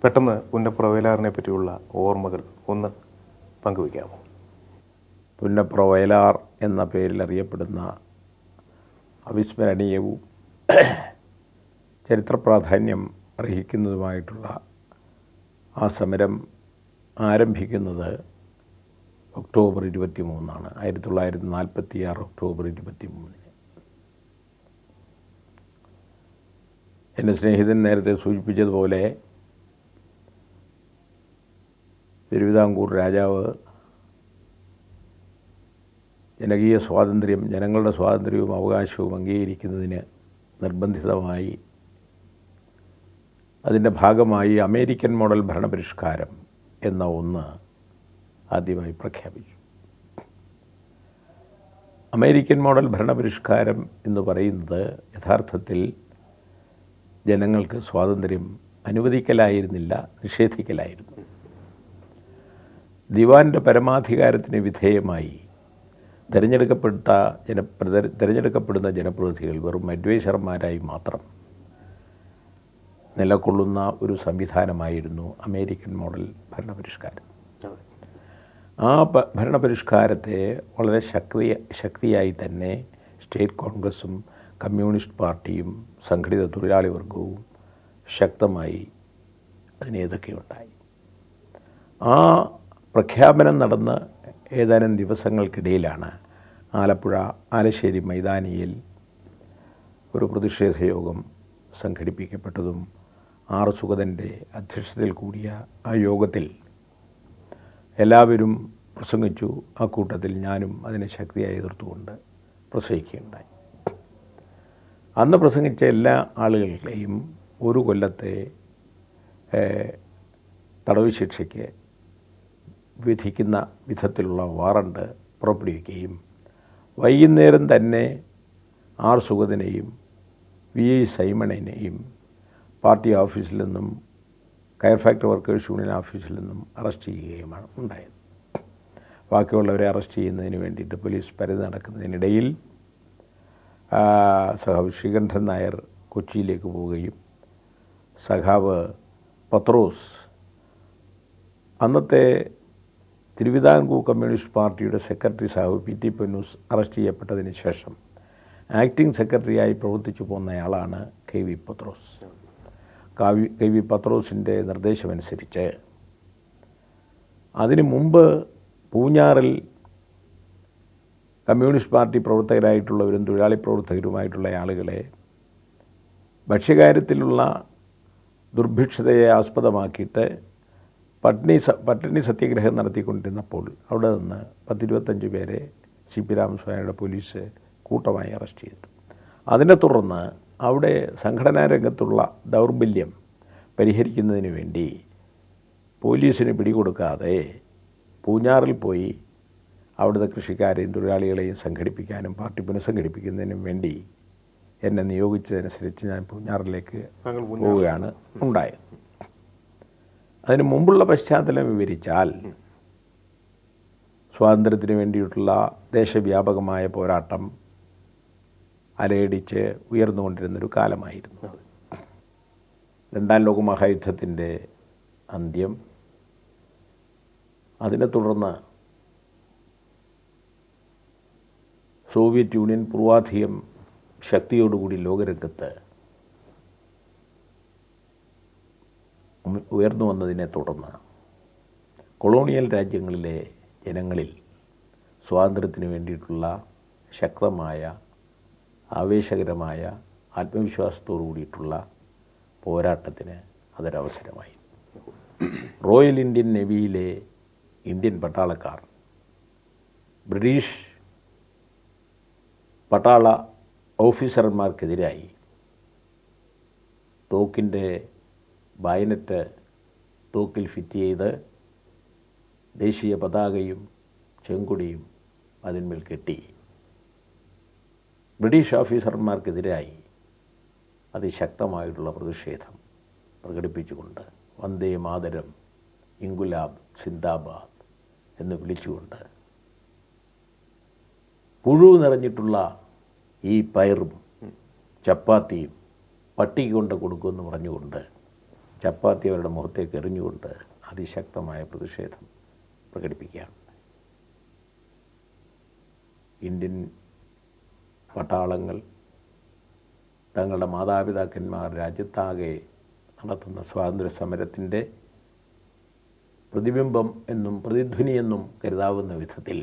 പെട്ടെന്ന് പുന്നപ്ര വയലാറിനെ പറ്റിയുള്ള ഓർമ്മകൾ ഒന്ന് പങ്കുവയ്ക്കാമോ? പുന്നപ്ര വയലാർ എന്ന പേരിൽ അറിയപ്പെടുന്ന അവിസ്മരണീയവും ചരിത്ര പ്രാധാന്യം അർഹിക്കുന്നതുമായിട്ടുള്ള ആ സമരം ആരംഭിക്കുന്നത് ഒക്ടോബർ 23 1946 ഒക്ടോബർ 23. എൻ്റെ സ്നേഹിതൻ നേരത്തെ സൂചിപ്പിച്ചതുപോലെ തിരുവിതാംകൂർ രാജാവ് ജനകീയ സ്വാതന്ത്ര്യം, ജനങ്ങളുടെ സ്വാതന്ത്ര്യവും അവകാശവും അംഗീകരിക്കുന്നതിന് നിർബന്ധിതമായി അതിൻ്റെ ഭാഗമായി അമേരിക്കൻ മോഡൽ ഭരണപരിഷ്കാരം എന്ന ഒന്ന് ആദ്യമായി പ്രഖ്യാപിച്ചു. അമേരിക്കൻ മോഡൽ ഭരണപരിഷ്കാരം എന്ന് പറയുന്നത് യഥാർത്ഥത്തിൽ ജനങ്ങൾക്ക് സ്വാതന്ത്ര്യം അനുവദിക്കലായിരുന്നില്ല, നിഷേധിക്കലായിരുന്നു. ദിവാൻ്റെ പരമാധികാരത്തിന് വിധേയമായി തിരഞ്ഞെടുക്കപ്പെടുന്ന ജനപ്രതിനിധികൾ വെറും അഡ്വൈസർമാരായി മാത്രം നിലകൊള്ളുന്ന ഒരു സംവിധാനമായിരുന്നു അമേരിക്കൻ മോഡൽ ഭരണപരിഷ്കാരം. ആ ഭരണപരിഷ്കാരത്തെ വളരെ ശക്തിയായി തന്നെ സ്റ്റേറ്റ് കോൺഗ്രസും കമ്മ്യൂണിസ്റ്റ് പാർട്ടിയും സംഘടിത തൊഴിലാളി വർഗവും ശക്തമായി അതിനെ എതിർക്കുകയുണ്ടായി. ആ പ്രഖ്യാപനം നടന്ന് ഏതാനും ദിവസങ്ങൾക്കിടയിലാണ് ആലപ്പുഴ ആലശ്ശേരി മൈതാനിയിൽ ഒരു പ്രതിഷേധ യോഗം സംഘടിപ്പിക്കപ്പെട്ടതും ആർ സുഗതൻ്റെ അധ്യക്ഷതയിൽ കൂടിയ ആ യോഗത്തിൽ എല്ലാവരും പ്രസംഗിച്ചു. ആ കൂട്ടത്തിൽ ഞാനും അതിനെ ശക്തിയായി എതിർത്തുകൊണ്ട് പ്രസംഗിക്കുകയുണ്ടായി. അന്ന് പ്രസംഗിച്ച എല്ലാ ആളുകളെയും ഒരു കൊല്ലത്തെ തടവ് ശിക്ഷയ്ക്ക് വിധിക്കുന്ന വിധത്തിലുള്ള വാറണ്ട് പുറപ്പെടുവിക്കുകയും വൈകുന്നേരം തന്നെ ആർ സുഗതനെയും വി ഐ സൈമണിനെയും പാർട്ടി ഓഫീസിൽ നിന്നും കയർ ഫാക്ടറി വർക്കേഴ്സ് യൂണിയൻ ഓഫീസിൽ നിന്നും അറസ്റ്റ് ചെയ്യുകയുമാണ് ഉണ്ടായത്. ബാക്കിയുള്ളവരെ അറസ്റ്റ് ചെയ്യുന്നതിന് വേണ്ടിയിട്ട് പോലീസ് പരതി നടക്കുന്നതിനിടയിൽ സഖാവ് ശ്രീകണ്ഠൻ നായർ കൊച്ചിയിലേക്ക് പോവുകയും സഖാവ് പത്രോസ് അന്നത്തെ തിരുവിതാംകൂർ കമ്മ്യൂണിസ്റ്റ് പാർട്ടിയുടെ സെക്രട്ടറി സഖാവ് പി ടി പൊന്നൂസ് അറസ്റ്റ് ചെയ്യപ്പെട്ടതിന് ശേഷം ആക്ടിംഗ് സെക്രട്ടറിയായി പ്രവർത്തിച്ചു പോകുന്നയാളാണ് കെ വി പത്രോസ്. കെ വി പത്രോസിൻ്റെ നിർദ്ദേശമനുസരിച്ച് അതിനു മുമ്പ് പൂഞ്ഞാറിൽ കമ്മ്യൂണിസ്റ്റ് പാർട്ടി പ്രവർത്തകരായിട്ടുള്ളവരും തൊഴിലാളി പ്രവർത്തകരുമായിട്ടുള്ള ആളുകളെ ഭക്ഷ്യകാര്യത്തിലുള്ള ദുർഭിക്ഷതയെ ആസ്പദമാക്കിയിട്ട് പട്ടിണി സത്യാഗ്രഹം നടത്തിക്കൊണ്ടിരുന്നപ്പോൾ അവിടെ നിന്ന് 10-25 പേരെ സി പി രാമസ്വാമിയുടെ പോലീസ് കൂട്ടമായി അറസ്റ്റ് ചെയ്തു. അതിനെ തുടർന്ന് അവിടെ സംഘടനാ രംഗത്തുള്ള ദൗർബല്യം പരിഹരിക്കുന്നതിന് വേണ്ടി പോലീസിന് പിടികൊടുക്കാതെ പൂഞ്ഞാറിൽ പോയി അവിടുത്തെ കൃഷിക്കാരെയും തൊഴിലാളികളെയും സംഘടിപ്പിക്കാനും പാർട്ടി പുനഃസംഘടിപ്പിക്കുന്നതിനും വേണ്ടി എന്നെ നിയോഗിച്ചതനുസരിച്ച് ഞാൻ പൂഞ്ഞാറിലേക്ക് പോവുകയാണ് ഉണ്ടായത്. അതിന് മുമ്പുള്ള പശ്ചാത്തലം വിവരിച്ചാൽ സ്വാതന്ത്ര്യത്തിന് വേണ്ടിയിട്ടുള്ള ദേശവ്യാപകമായ പോരാട്ടം അലയടിച്ച് ഉയർന്നുകൊണ്ടിരുന്നൊരു കാലമായിരുന്നു. രണ്ടാം ലോകമഹായുദ്ധത്തിൻ്റെ അന്ത്യം, അതിനെ തുടർന്ന് സോവിയറ്റ് യൂണിയൻ പൂർവാധികം ശക്തിയോടുകൂടി ലോകരംഗത്ത് ഉയർന്നു വന്നതിനെ തുടർന്ന് കൊളോണിയൽ രാജ്യങ്ങളിലെ ജനങ്ങളിൽ സ്വാതന്ത്ര്യത്തിന് വേണ്ടിയിട്ടുള്ള ശക്തമായ ആവേശകരമായ ആത്മവിശ്വാസത്തോടു കൂടിയിട്ടുള്ള പോരാട്ടത്തിന് അതൊരവസരമായി. റോയൽ ഇന്ത്യൻ നേവിയിലെ ഇന്ത്യൻ പട്ടാളക്കാർ ബ്രിട്ടീഷ് പട്ടാള ഓഫീസർമാർക്കെതിരായി തോക്കിൻ്റെ ബായനറ്റ് തോക്കിൽ ഫിറ്റ് ചെയ്ത് ദേശീയ പതാകയും ചെങ്കൊടിയും അതിന്മേൽ കെട്ടി ബ്രിട്ടീഷ് ഓഫീസർമാർക്കെതിരായി അതിശക്തമായിട്ടുള്ള പ്രതിഷേധം പ്രകടിപ്പിച്ചുകൊണ്ട് വന്ദേ മാതരം, ഇൻകുലാബ് സിന്ദാബാദ് എന്ന് വിളിച്ചുകൊണ്ട് പുഴു നിറഞ്ഞിട്ടുള്ള ഈ പയറും ചപ്പാത്തിയും പട്ടിക്ക് കൊണ്ട് കൊടുക്കുമെന്ന് പറഞ്ഞുകൊണ്ട് ചപ്പാത്തി അവരുടെ മുഖത്തേക്ക് എറിഞ്ഞുകൊണ്ട് അതിശക്തമായ പ്രതിഷേധം പ്രകടിപ്പിക്കുകയാണ്. ഇന്ത്യൻ പട്ടാളങ്ങൾ തങ്ങളുടെ മാതാപിതാക്കന്മാർ രാജ്യത്താകെ നടത്തുന്ന സ്വാതന്ത്ര്യ സമരത്തിൻ്റെ പ്രതിബിംബം എന്നും പ്രതിധ്വനി എന്നും കരുതാവുന്ന വിധത്തിൽ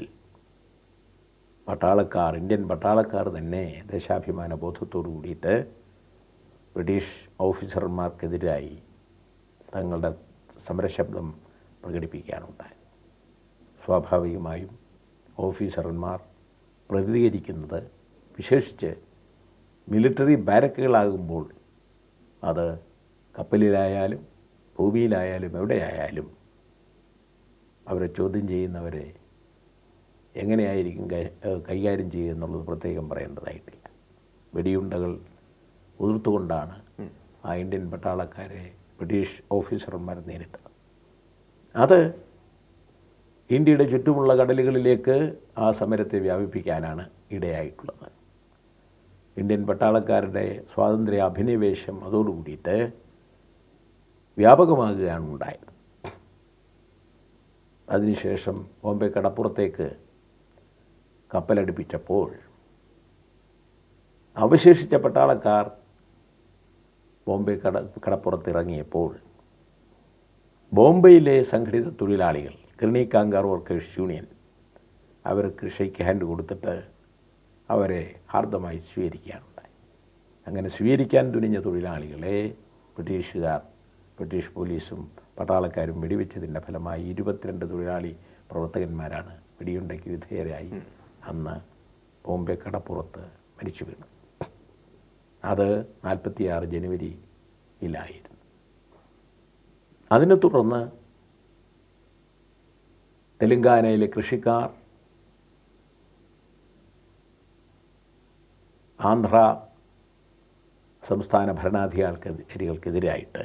ഇന്ത്യൻ പട്ടാളക്കാർ തന്നെ ദേശാഭിമാന ബോധത്തോടു കൂടിയിട്ട് ബ്രിട്ടീഷ് ഓഫീസർമാർക്കെതിരായി തങ്ങളുടെ സമരശബ്ദം പ്രകടിപ്പിക്കാനുണ്ടായത്. സ്വാഭാവികമായും ഓഫീസർമാർ പ്രതികരിക്കുന്നത് വിശേഷിച്ച് മിലിറ്ററി ബാരക്കുകളാകുമ്പോൾ അത് കപ്പലിലായാലും ഭൂമിയിലായാലും എവിടെയായാലും അവരെ ചോദ്യം ചെയ്യുന്നവരെ എങ്ങനെയായിരിക്കും കൈകാര്യം ചെയ്യുക എന്നുള്ളത് പ്രത്യേകം പറയേണ്ടതായിട്ടില്ല. വെടിയുണ്ടകൾ ഉതിർത്തുകൊണ്ടാണ് ആ ഇന്ത്യൻ പട്ടാളക്കാരെ ബ്രിട്ടീഷ് ഓഫീസർമാർ നേരിട്ടത്. അത് ഇന്ത്യയുടെ ചുറ്റുമുള്ള കടലുകളിലേക്ക് ആ സമരത്തെ വ്യാപിപ്പിക്കാനാണ് ഇടയായിട്ടുള്ളത്. ഇന്ത്യൻ പട്ടാളക്കാരുടെ സ്വാതന്ത്ര്യ അഭിനിവേശം അതോടുകൂടിയിട്ട് വ്യാപകമാകുകയാണ് ഉണ്ടായത്. അതിനുശേഷം ബോംബെ കടപ്പുറത്തേക്ക് കപ്പലടുപ്പിച്ചപ്പോൾ അവശേഷിച്ച പട്ടാളക്കാർ ബോംബെ കടപ്പുറത്തിറങ്ങിയപ്പോൾ ബോംബെയിലെ സംഘടിത തൊഴിലാളികൾ കിർണി കാംഗാർ വർക്കേഴ്സ് യൂണിയൻ അവർക്ക് ഷെയ്ക്ക് ഹാൻഡ് കൊടുത്തിട്ട് അവരെ ഹാർദമായി സ്വീകരിക്കാനുണ്ടായി. അങ്ങനെ സ്വീകരിക്കാൻ തുനിഞ്ഞ തൊഴിലാളികളെ ബ്രിട്ടീഷ് പോലീസും പട്ടാളക്കാരും വെടിവെച്ചതിൻ്റെ ഫലമായി 22 തൊഴിലാളി പ്രവർത്തകന്മാരാണ് വെടിയുണ്ടയ്ക്ക് വിധേയരായി അന്ന് ബോംബെ കടപ്പുറത്ത് മരിച്ചു വീണു. അത് 46 ജനുവരിയിലായിരുന്നു. അതിനെ തുടർന്ന് തെലങ്കാനയിലെ കൃഷിക്കാർ ആന്ധ്ര സംസ്ഥാന ഭരണാധികാരികൾക്കെതിരായിട്ട്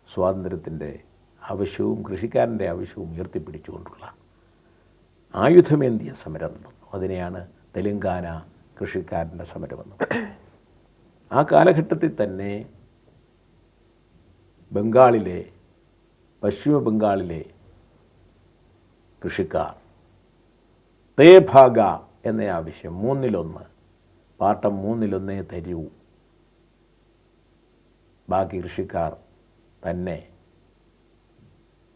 സ്വാതന്ത്ര്യത്തിൻ്റെ ആവശ്യവും കൃഷിക്കാരൻ്റെ ആവശ്യവും ഉയർത്തിപ്പിടിച്ചുകൊണ്ടുള്ള ആയുധമേന്തിയ സമരം നടന്നു. അതിനെയാണ് തെലങ്കാന കൃഷിക്കാരൻ്റെ സമരമെന്ന്. ആ കാലഘട്ടത്തിൽ തന്നെ പശ്ചിമ ബംഗാളിലെ കൃഷിക്കാർ തേ ഭാഗ എന്ന ആവശ്യം 1/3 പാട്ടം 1/3 തരൂ, ബാക്കി കൃഷിക്കാർ തന്നെ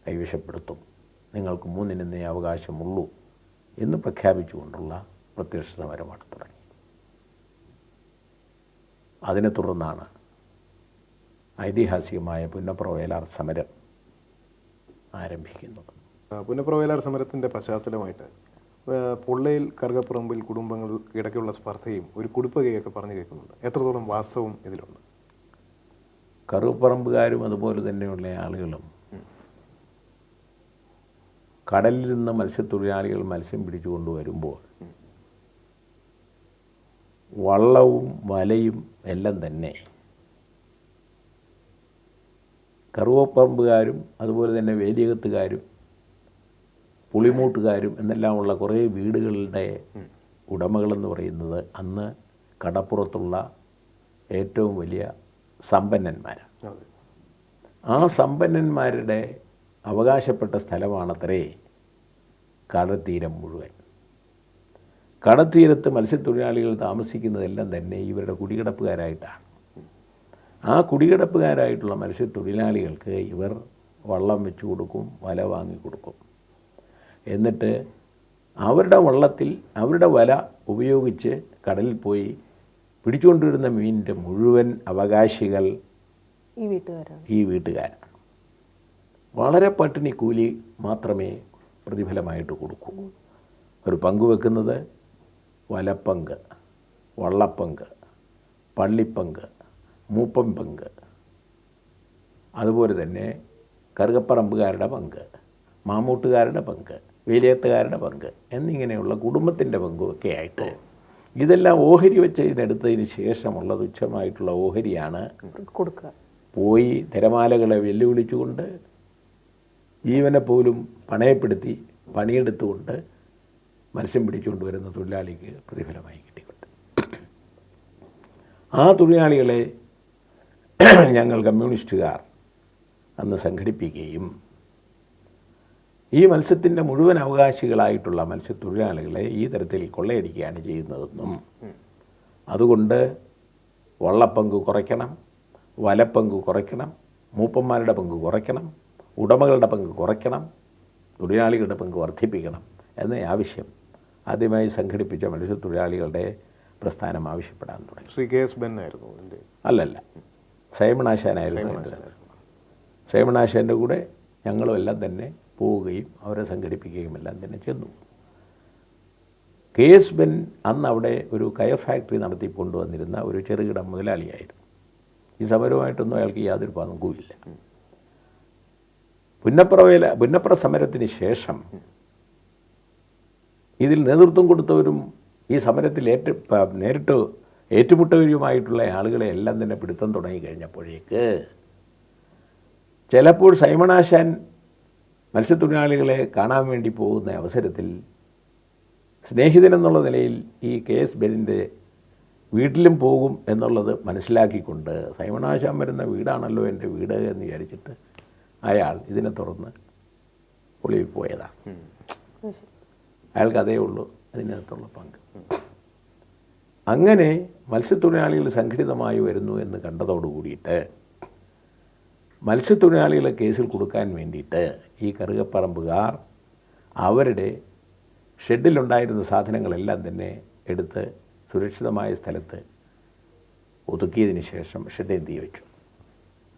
കൈവശപ്പെടുത്തും, നിങ്ങൾക്ക് 3/1 അവകാശമുള്ളൂ എന്ന് പ്രഖ്യാപിച്ചുകൊണ്ടുള്ള പ്രത്യക്ഷ സമരമാണ് തുടങ്ങി. അതിനെ തുടർന്നാണ് ഐതിഹാസികമായ പുന്നപ്ര വയലാർ സമരം ആരംഭിക്കുന്നത്. പുന്നപ്ര വയലാർ സമരത്തിൻ്റെ പശ്ചാത്തലമായിട്ട് പൊള്ളയിൽ കറുകപ്പറമ്പിൽ കുടുംബങ്ങൾ ഇടയ്ക്കുള്ള സ്പർദ്ധയും ഒരു കുടിപ്പകയൊക്കെ പറഞ്ഞു കേൾക്കുന്നുണ്ട്. എത്രത്തോളം വാസ്തവം ഇതിലുണ്ട്? കറുകപ്പറമ്പുകാരും അതുപോലെ തന്നെയുള്ള ആളുകളും കടലിൽ നിന്ന് മത്സ്യത്തൊഴിലാളികൾ മത്സ്യം പിടിച്ചു കൊണ്ടുവരുമ്പോൾ വള്ളവും വലയും എല്ലാം തന്നെ കറുകപ്പറമ്പുകാരും അതുപോലെ തന്നെ വേലിയകത്തുകാരും പുളിമൂട്ടുകാരും എന്നെല്ലാമുള്ള കുറേ വീടുകളുടെ ഉടമകളെന്ന് പറയുന്നത് അന്ന് കടപ്പുറത്തുള്ള ഏറ്റവും വലിയ സമ്പന്നന്മാരാണ്. ആ സമ്പന്നന്മാരുടെ അവകാശപ്പെട്ട സ്ഥലമാണത്രേ കടൽത്തീരം മുഴുവൻ. കടൽത്തീരത്ത് മത്സ്യത്തൊഴിലാളികൾ താമസിക്കുന്നതെല്ലാം തന്നെ ഇവരുടെ കുടികിടപ്പുകാരായിട്ടാണ്. ആ കുടികിടപ്പുകാരായിട്ടുള്ള മത്സ്യത്തൊഴിലാളികൾക്ക് ഇവർ വള്ളം വെച്ച് കൊടുക്കും, വല വാങ്ങിക്കൊടുക്കും. എന്നിട്ട് അവരുടെ വള്ളത്തിൽ അവരുടെ വല ഉപയോഗിച്ച് കടലിൽ പോയി പിടിച്ചുകൊണ്ടിരുന്ന മീനിൻ്റെ മുഴുവൻ അവകാശികൾ ഈ വീട്ടുകാരാണ്. വളരെ പട്ടിണി കൂലി മാത്രമേ പ്രതിഫലമായിട്ട് കൊടുക്കൂ. ഒരു പങ്ക് വെക്കുന്നത് വലപ്പങ്ക്, വള്ളപ്പങ്ക്, പള്ളിപ്പങ്ക്, മൂപ്പൻ പങ്ക്, അതുപോലെ തന്നെ കറുകപ്പറമ്പുകാരുടെ പങ്ക്, മാമൂട്ടുകാരുടെ പങ്ക്, വേലിയത്തുകാരുടെ പങ്ക് എന്നിങ്ങനെയുള്ള കുടുംബത്തിൻ്റെ പങ്കുമൊക്കെ ആയിട്ട് ഇതെല്ലാം ഓഹരി വെച്ചതിനെടുത്തതിന് ശേഷമുള്ള തുച്ഛമായിട്ടുള്ള ഓഹരിയാണ് കൊടുക്കുക. പോയി തിരമാലകളെ വെല്ലുവിളിച്ചുകൊണ്ട് ജീവനെ പോലും പണയപ്പെടുത്തി പണിയെടുത്തുകൊണ്ട് മത്സ്യം പിടിച്ചുകൊണ്ട് വരുന്ന തൊഴിലാളിക്ക് പ്രതിഫലമായി കിട്ടിക്കൊണ്ട് ആ തൊഴിലാളികളെ ഞങ്ങൾ കമ്മ്യൂണിസ്റ്റുകാർ അന്ന് സംഘടിപ്പിക്കുകയും ഈ മത്സ്യത്തിൻ്റെ മുഴുവൻ അവകാശികളായിട്ടുള്ള മത്സ്യത്തൊഴിലാളികളെ ഈ തരത്തിൽ കൊള്ളയടിക്കുകയാണ് ചെയ്യുന്നതെന്നും അതുകൊണ്ട് വള്ളപ്പങ്ക് കുറയ്ക്കണം, വലപ്പങ്ക് കുറയ്ക്കണം, മൂപ്പന്മാരുടെ പങ്ക് കുറയ്ക്കണം, ഉടമകളുടെ പങ്ക് കുറയ്ക്കണം, തൊഴിലാളികളുടെ പങ്ക് വർദ്ധിപ്പിക്കണം എന്ന ആവശ്യം ആദ്യമായി സംഘടിപ്പിച്ച മത്സ്യത്തൊഴിലാളികളുടെ പ്രസ്ഥാനം ആവശ്യപ്പെടാൻ തുടങ്ങി. ശ്രീ കെ എസ് ബെൻ ആയിരുന്നു അല്ലല്ല, സൈമൺ ആശാനായിരുന്നു. സൈമൺ ആശാൻ്റെ കൂടെ ഞങ്ങളും എല്ലാം തന്നെ പോവുകയും അവരെ സംഘടിപ്പിക്കുകയും എല്ലാം തന്നെ ചെന്നു. കെ എസ് ബെൻ അന്ന് അവിടെ ഒരു കയർ ഫാക്ടറി നടത്തി കൊണ്ടുവന്നിരുന്ന ഒരു ചെറുകിട മുതലാളിയായിരുന്നു. ഈ സമരവുമായിട്ടൊന്നും അയാൾക്ക് യാതൊരു പങ്കുമില്ല. പുന്നപ്ര സമരത്തിന് ശേഷം ഇതിൽ നേതൃത്വം കൊടുത്തവരും ഈ സമരത്തിൽ നേരിട്ട് ഏറ്റുമുട്ടവരുമായിട്ടുള്ള ആളുകളെ എല്ലാം തന്നെ പിടുത്തം തുടങ്ങി കഴിഞ്ഞപ്പോഴേക്ക് ചിലപ്പോൾ സൈമണാശാൻ മത്സ്യത്തൊഴിലാളികളെ കാണാൻ വേണ്ടി പോകുന്ന അവസരത്തിൽ സ്നേഹിതനെന്നുള്ള നിലയിൽ ഈ കെ എസ് ബെന്നിൻ്റെ വീട്ടിലും പോകും എന്നുള്ളത് മനസ്സിലാക്കിക്കൊണ്ട് സൈമണാശാൻ വരുന്ന വീടാണല്ലോ എൻ്റെ വീട് എന്ന് വിചാരിച്ചിട്ട് അയാൾ ഇതിനെ തുറന്ന് ഒളിവിൽ പോയതാണ്. അയാൾക്ക് അതേ ഉള്ളൂ അതിനകത്തുള്ള പങ്ക്. അങ്ങനെ മത്സ്യത്തൊഴിലാളികൾ സംഘടിതമായി വരുന്നു എന്ന് കണ്ടതോടുകൂടിയിട്ട് മത്സ്യത്തൊഴിലാളികളെ കേസിൽ കൊടുക്കാൻ വേണ്ടിയിട്ട് ഈ കറുകപ്പറമ്പുകാർ അവരുടെ ഷെഡിലുണ്ടായിരുന്ന സാധനങ്ങളെല്ലാം തന്നെ എടുത്ത് സുരക്ഷിതമായ സ്ഥലത്ത് ഒതുക്കിയതിന് ശേഷം ഷെഡിന് തീ വെച്ചു.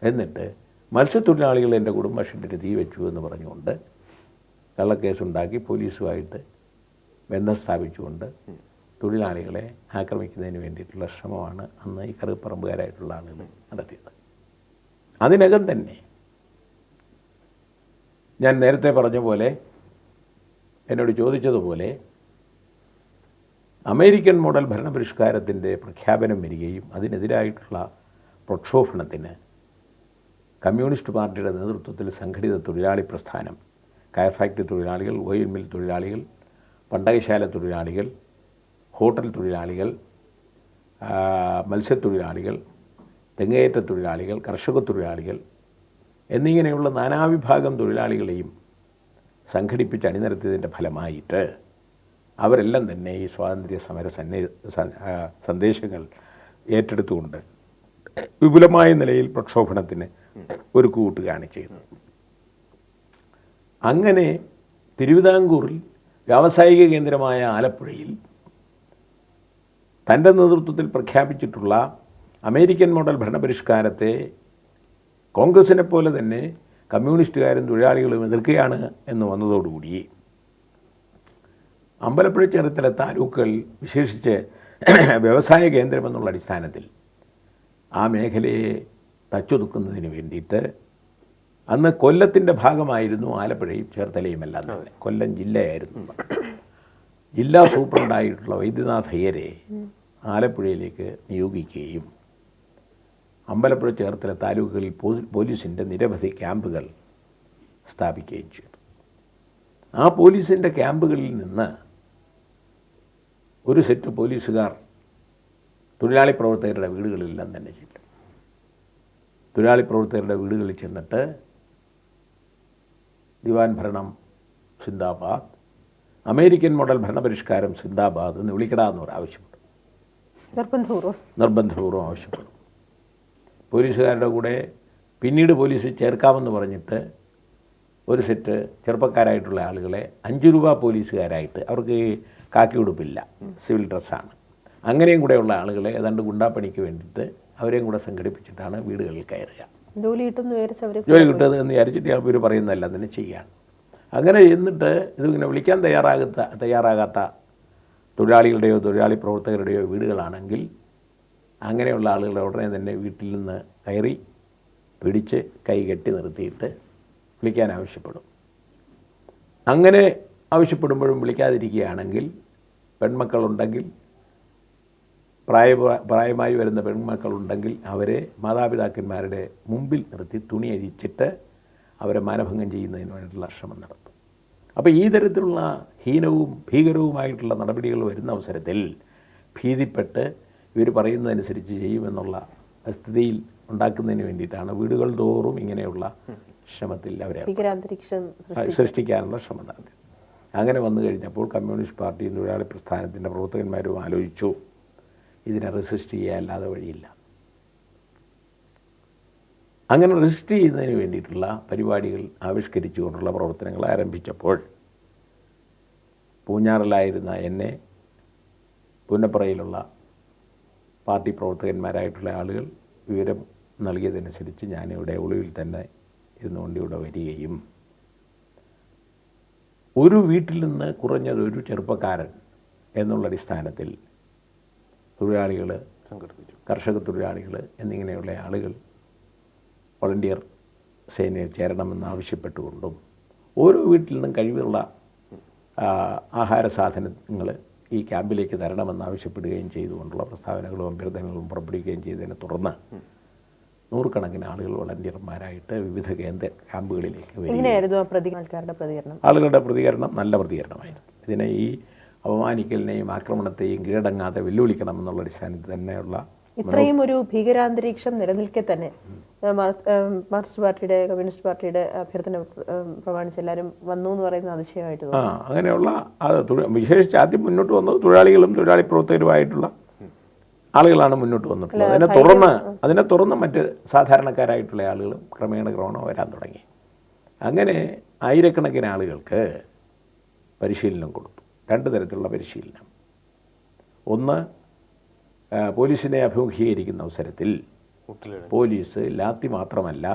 എന്നിട്ട് മത്സ്യത്തൊഴിലാളികൾ എൻ്റെ കുടുംബ ഷെഡിന് തീ വെച്ചു എന്ന് പറഞ്ഞുകൊണ്ട് കള്ളക്കേസുണ്ടാക്കി പോലീസുമായിട്ട് ബന്ധം സ്ഥാപിച്ചുകൊണ്ട് തൊഴിലാളികളെ ആക്രമിക്കുന്നതിന് വേണ്ടിയിട്ടുള്ള ശ്രമമാണ് അന്ന് ഈ കറുകപ്പറമ്പുകാരായിട്ടുള്ള ആളുകൾ നടത്തിയത്. അതിനകം തന്നെ ഞാൻ നേരത്തെ പറഞ്ഞ പോലെ എന്നോട് ചോദിച്ചതുപോലെ അമേരിക്കൻ മോഡൽ ഭരണപരിഷ്കാരത്തിൻ്റെ പ്രഖ്യാപനം വരികയും അതിനെതിരായിട്ടുള്ള പ്രക്ഷോഭണത്തിന് കമ്മ്യൂണിസ്റ്റ് പാർട്ടിയുടെ നേതൃത്വത്തിൽ സംഘടിത തൊഴിലാളി പ്രസ്ഥാനം, കയർ ഫാക്ടറി തൊഴിലാളികൾ, ഓയിൽ മിൽ തൊഴിലാളികൾ, പണ്ടകശാല തൊഴിലാളികൾ, ഹോട്ടൽ തൊഴിലാളികൾ, മത്സ്യത്തൊഴിലാളികൾ, തെങ്ങേറ്റ തൊഴിലാളികൾ, കർഷക തൊഴിലാളികൾ എന്നിങ്ങനെയുള്ള നാനാവിഭാഗം തൊഴിലാളികളെയും സംഘടിപ്പിച്ച് അണിനിരത്തിയതിൻ്റെ ഫലമായിട്ട് അവരെല്ലാം തന്നെ ഈ സ്വാതന്ത്ര്യ സമര സന്ദേശങ്ങൾ ഏറ്റെടുത്തുകൊണ്ട് വിപുലമായ നിലയിൽ പ്രക്ഷോഭണത്തിന് ഒരു കൂട്ടുകയാണ് ചെയ്തത്. അങ്ങനെ തിരുവിതാംകൂറിൽ വ്യാവസായിക കേന്ദ്രമായ ആലപ്പുഴയിൽ തൻ്റെ നേതൃത്വത്തിൽ പ്രഖ്യാപിച്ചിട്ടുള്ള അമേരിക്കൻ മോഡൽ ഭരണപരിഷ്കാരത്തെ കോൺഗ്രസിനെ പോലെ തന്നെ കമ്മ്യൂണിസ്റ്റുകാരും തൊഴിലാളികളും എതിർക്കുകയാണ് എന്ന് വന്നതോടുകൂടി അമ്പലപ്പുഴ ചേർത്തല താലൂക്കുകൾ വിശേഷിച്ച് വ്യവസായ കേന്ദ്രമെന്നുള്ള അടിസ്ഥാനത്തിൽ ആ മേഖലയെ തച്ചൊതുക്കുന്നതിന് വേണ്ടിയിട്ട് അന്ന് കൊല്ലത്തിൻ്റെ ഭാഗമായിരുന്നു ആലപ്പുഴയും ചേർത്തലയും എല്ലാം തന്നെ. കൊല്ലം ജില്ലയായിരുന്നു. ജില്ലാ സൂപ്രണ്ടായിട്ടുള്ള വൈദ്യനാഥ് അയ്യരെ ആലപ്പുഴയിലേക്ക് നിയോഗിക്കുകയും അമ്പലപ്പുഴ ചേർത്തല താലൂക്കുകളിൽ പോലീസിൻ്റെ നിരവധി ക്യാമ്പുകൾ സ്ഥാപിക്കുകയും ചെയ്തു. ആ പോലീസിൻ്റെ ക്യാമ്പുകളിൽ നിന്ന് ഒരു സെറ്റ് പോലീസുകാർ തൊഴിലാളി പ്രവർത്തകരുടെ വീടുകളിലെല്ലാം തന്നെ ചെല്ലും. തൊഴിലാളി പ്രവർത്തകരുടെ വീടുകളിൽ ചെന്നിട്ട് ദിവാൻ ഭരണം സിന്ദാബാദ്, അമേരിക്കൻ മോഡൽ ഭരണപരിഷ്കാരം സിന്ദാബാദ് എന്ന് വിളിക്കടാന്ന് ആവശ്യപ്പെടും. നിർബന്ധപൂർവ്വം ആവശ്യപ്പെടും. പോലീസുകാരുടെ കൂടെ പിന്നീട് പോലീസ് ചേർക്കാമെന്ന് പറഞ്ഞിട്ട് ഒരു സെറ്റ് ചെറുപ്പക്കാരായിട്ടുള്ള ആളുകളെ 5 രൂപ പോലീസുകാരായിട്ട്, അവർക്ക് കാക്കി ഉടുപ്പില്ല, സിവിൽ ഡ്രസ്സാണ്, അങ്ങനെയും കൂടെയുള്ള ആളുകളെ ഏതാണ്ട് ഗുണ്ടാപ്പണിക്ക് വേണ്ടിയിട്ട് അവരെയും കൂടെ സംഘടിപ്പിച്ചിട്ടാണ് വീടുകളിൽ കയറുക. ജോലി കിട്ടുന്നത് എന്ന് വിചാരിച്ചിട്ട് ഇവർ പറയുന്നതെല്ലാം തന്നെ ചെയ്യുകയാണ്. അങ്ങനെ എന്നിട്ട് ഇതിങ്ങനെ വിളിക്കാൻ തയ്യാറാകാത്ത തൊഴിലാളികളുടെയോ തൊഴിലാളി പ്രവർത്തകരുടെയോ വീടുകളാണെങ്കിൽ അങ്ങനെയുള്ള ആളുകളെ ഉടനെ തന്നെ വീട്ടിൽ നിന്ന് കയറി പിടിച്ച് കൈ കെട്ടി നിർത്തിയിട്ട് വിളിക്കാൻ ആവശ്യപ്പെടും. അങ്ങനെ ആവശ്യപ്പെടുമ്പോഴും വിളിക്കാതിരിക്കുകയാണെങ്കിൽ പെൺമക്കളുണ്ടെങ്കിൽ, പ്രായമായി വരുന്ന പെൺമക്കളുണ്ടെങ്കിൽ അവരെ മാതാപിതാക്കന്മാരുടെ മുമ്പിൽ നിർത്തി തുണി അഴിച്ചിട്ട് അവരെ മാനഭംഗം ചെയ്യുന്നതിന് വേണ്ടിയിട്ടുള്ള ശ്രമം നടത്തും. അപ്പോൾ ഈ തരത്തിലുള്ള ഹീനവും ഭീകരവുമായിട്ടുള്ള നടപടികൾ വരുന്ന അവസരത്തിൽ ഭീതിപ്പെട്ട് ഇവർ പറയുന്നതനുസരിച്ച് ചെയ്യുമെന്നുള്ള സ്ഥിതിയിൽ ഉണ്ടാക്കുന്നതിന് വേണ്ടിയിട്ടാണ് വീടുകൾ തോറും ഇങ്ങനെയുള്ള ശ്രമത്തിൽ അവരെ സൃഷ്ടിക്കാനുള്ള ശ്രമം നടത്തി. അങ്ങനെ വന്നു കഴിഞ്ഞപ്പോൾ കമ്മ്യൂണിസ്റ്റ് പാർട്ടിയും തൊഴിലാളി പ്രസ്ഥാനത്തിൻ്റെ പ്രവർത്തകന്മാരും ആലോചിച്ചു, ഇതിനെ റെസിസ്റ്റ് ചെയ്യാല്ലാതെ വഴിയില്ല. അങ്ങനെ റെസിസ്റ്റ് ചെയ്യുന്നതിന് വേണ്ടിയിട്ടുള്ള പരിപാടികൾ ആവിഷ്കരിച്ചുകൊണ്ടുള്ള പ്രവർത്തനങ്ങൾ ആരംഭിച്ചപ്പോൾ പൂഞ്ഞാറിലായിരുന്ന എന്നെ പുന്നപ്പറയിലുള്ള പാർട്ടി പ്രവർത്തകന്മാരായിട്ടുള്ള ആളുകൾ വിവരം നൽകിയതനുസരിച്ച് ഞാനിവിടെ ഒളിവിൽ തന്നെ ഇരുന്നുകൊണ്ട് ഇവിടെ വരികയും ഒരു വീട്ടിൽ നിന്ന് കുറഞ്ഞത് ഒരു ചെറുപ്പക്കാരൻ എന്നുള്ള അടിസ്ഥാനത്തിൽ തൊഴിലാളികൾ സംഘടിപ്പിച്ചു. കർഷക തൊഴിലാളികൾ എന്നിങ്ങനെയുള്ള ആളുകൾ വോളണ്ടിയർ സേനയിൽ ചേരണമെന്ന് ആവശ്യപ്പെട്ടുകൊണ്ടും ഓരോ വീട്ടിൽ നിന്നും കഴിവുള്ള ആഹാര സാധനങ്ങൾ ഈ ക്യാമ്പിലേക്ക് തരണമെന്ന് ആവശ്യപ്പെടുകയും ചെയ്തുകൊണ്ടുള്ള പ്രസ്താവനകളും അഭ്യർത്ഥനകളും പുറപ്പെടുവിക്കുകയും ചെയ്തതിനെ തുടർന്ന് നൂറുകണക്കിന് ആളുകൾ വോളണ്ടിയർമാരായിട്ട് വിവിധ കേന്ദ്ര ക്യാമ്പുകളിലേക്ക് വരികയും ആളുകളുടെ പ്രതികരണം നല്ല പ്രതികരണമായിരുന്നു. ഇതിനെ ഈ അപമാനിക്കലിനെയും ആക്രമണത്തെയും കീഴടങ്ങാതെ വെല്ലുവിളിക്കണമെന്നുള്ള അടിസ്ഥാനത്തിൽ തന്നെയുള്ള ഇത്രയും ഒരു ഭീകരാന്തരീക്ഷം നിലനിൽക്കെ തന്നെ മാർക്സിസ്റ്റ് പാർട്ടിയുടെ കമ്മ്യൂണിസ്റ്റ് പാർട്ടിയുടെ അഭ്യർത്ഥന പ്രമാണിച്ച് എല്ലാവരും വന്നു എന്ന് പറയുന്നത് അതിശയമായിട്ട് തോന്നുന്നു. അങ്ങനെയുള്ള വിശേഷിച്ച് ആദ്യം മുന്നോട്ട് വന്നത് തൊഴിലാളികളും തൊഴിലാളി പ്രവർത്തകരുമായിട്ടുള്ള ആളുകളാണ് മുന്നോട്ട് വന്നിട്ടുള്ളത്. അതിനെ തുറന്ന് മറ്റ് സാധാരണക്കാരായിട്ടുള്ള ആളുകളും ക്രമേണ വരാൻ തുടങ്ങി. അങ്ങനെ ആയിരക്കണക്കിന് ആളുകൾക്ക് പരിശീലനം കൊടുത്തു. രണ്ട് തരത്തിലുള്ള പരിശീലനം. ഒന്ന്, പോലീസിനെ അഭിമുഖീകരിക്കുന്ന അവസരത്തിൽ പോലീസ് ലാത്തി മാത്രമല്ല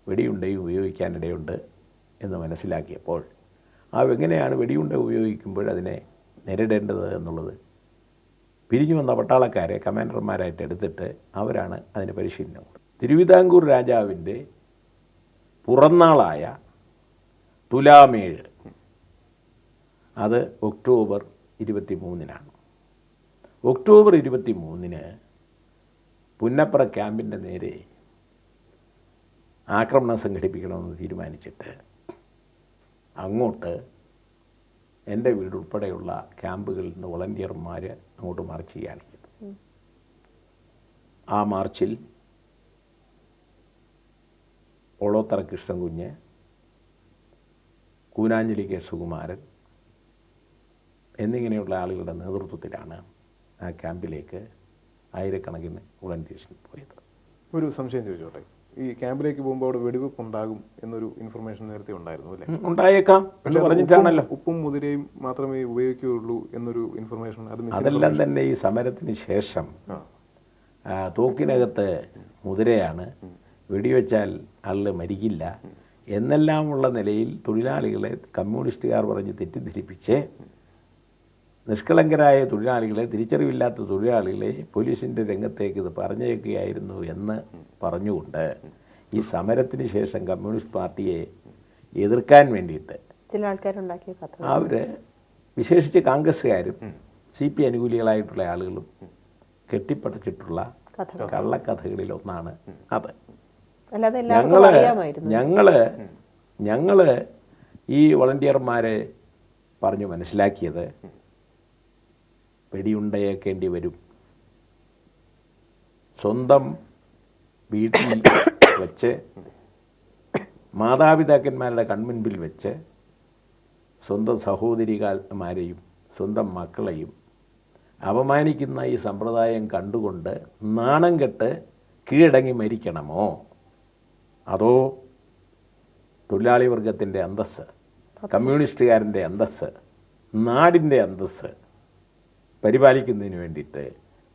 വെടിയുണ്ടയും ഉപയോഗിക്കാനിടയുണ്ട് എന്ന് മനസ്സിലാക്കിയപ്പോൾ എങ്ങനെയാണ് വെടിയുണ്ട ഉപയോഗിക്കുമ്പോൾ അതിനെ നേരിടേണ്ടത് എന്നുള്ളത് പിരിഞ്ഞു വന്ന പട്ടാളക്കാരെ കമാൻഡർമാരായിട്ട് എടുത്തിട്ട് അവരാണ് അതിന് പരിശീലനം കൊടുത്തത്. തിരുവിതാംകൂർ രാജാവിൻ്റെ പുറന്നാളായ തുലാം 7 അത് ഒക്ടോബർ 23-നാണ്. ഒക്ടോബർ 23-ന് പുന്നപ്പറ ക്യാമ്പിൻ്റെ നേരെ ആക്രമണം സംഘടിപ്പിക്കണമെന്ന് തീരുമാനിച്ചിട്ട് അങ്ങോട്ട് എൻ്റെ വീടുൾപ്പെടെയുള്ള ക്യാമ്പുകളിൽ നിന്ന് വോളണ്ടിയർമാർ അങ്ങോട്ട് മാർച്ച് ചെയ്യുകയാണ് ചെയ്തത്. ആ മാർച്ചിൽ ഓളോത്തറ കൃഷ്ണൻകുഞ്ഞ്, കൂനാഞ്ജലി കെ സുകുമാരൻ എന്നിങ്ങനെയുള്ള ആളുകളുടെ നേതൃത്വത്തിലാണ് ആ ക്യാമ്പിലേക്ക് ആയിരക്കണക്കിന് വോളണ്ടിയേഴ്സിന് പോയത്. ഒരു സംശയം ചോദിച്ചോട്ടെ, ഈ ക്യാമ്പിലേക്ക് പോകുമ്പോൾ അവിടെ വെടിവെപ്പ് ഉണ്ടാകും എന്നൊരു ഇൻഫർമേഷൻ നേരത്തെ ഉണ്ടായിരുന്നു അല്ലേ? ഉണ്ടായേക്കാം എന്ന് പറഞ്ഞിട്ടാണല്ലോ. ഉപ്പും മുതിരയും മാത്രമേ ഉപയോഗിക്കുകയുള്ളൂ എന്നൊരു ഇൻഫർമേഷൻ. അതെല്ലാം തന്നെ ഈ സമരത്തിന് ശേഷം തോക്കിനകത്ത് മുതിരയാണ്, വെടിവെച്ചാൽ ആള് മരിക്കില്ല എന്നെല്ലാമുള്ള നിലയിൽ തൊഴിലാളികളെ കമ്മ്യൂണിസ്റ്റുകാർ പറഞ്ഞ് തെറ്റിദ്ധരിപ്പിച്ച് നിഷ്കളങ്കരായ തൊഴിലാളികളെ, തിരിച്ചറിവില്ലാത്ത തൊഴിലാളികളെ പോലീസിൻ്റെ രംഗത്തേക്ക് ഇത് പറഞ്ഞേക്കുകയായിരുന്നു എന്ന് പറഞ്ഞുകൊണ്ട് ഈ സമരത്തിന് ശേഷം കമ്മ്യൂണിസ്റ്റ് പാർട്ടിയെ എതിർക്കാൻ വേണ്ടിയിട്ട് ചില ആൾക്കാരുണ്ടാക്കിയ അവർ, വിശേഷിച്ച് കോൺഗ്രസ്സുകാരും CP അനുകൂലികളായിട്ടുള്ള ആളുകളും കെട്ടിപ്പടച്ചിട്ടുള്ള കള്ളക്കഥകളിലൊന്നാണ് അത്. ഞങ്ങൾ ഈ വോളണ്ടിയർമാരെ പറഞ്ഞു മനസ്സിലാക്കിയത് വെടിയുണ്ടയേക്കേണ്ടി വരും. സ്വന്തം വീട്ടിൽ വെച്ച്, മാതാപിതാക്കന്മാരുടെ കൺമുൻപിൽ വെച്ച് സ്വന്തം സഹോദരിമാരെയും സ്വന്തം മക്കളെയും അപമാനിക്കുന്ന ഈ സമ്പ്രദായം കണ്ടുകൊണ്ട് നാണം കെട്ട് കീഴടങ്ങി മരിക്കണമോ, അതോ തൊഴിലാളി വർഗത്തിൻ്റെ അന്തസ്സ്, കമ്മ്യൂണിസ്റ്റുകാരൻ്റെ അന്തസ്സ്, നാടിൻ്റെ അന്തസ്സ് പരിപാലിക്കുന്നതിന് വേണ്ടിയിട്ട്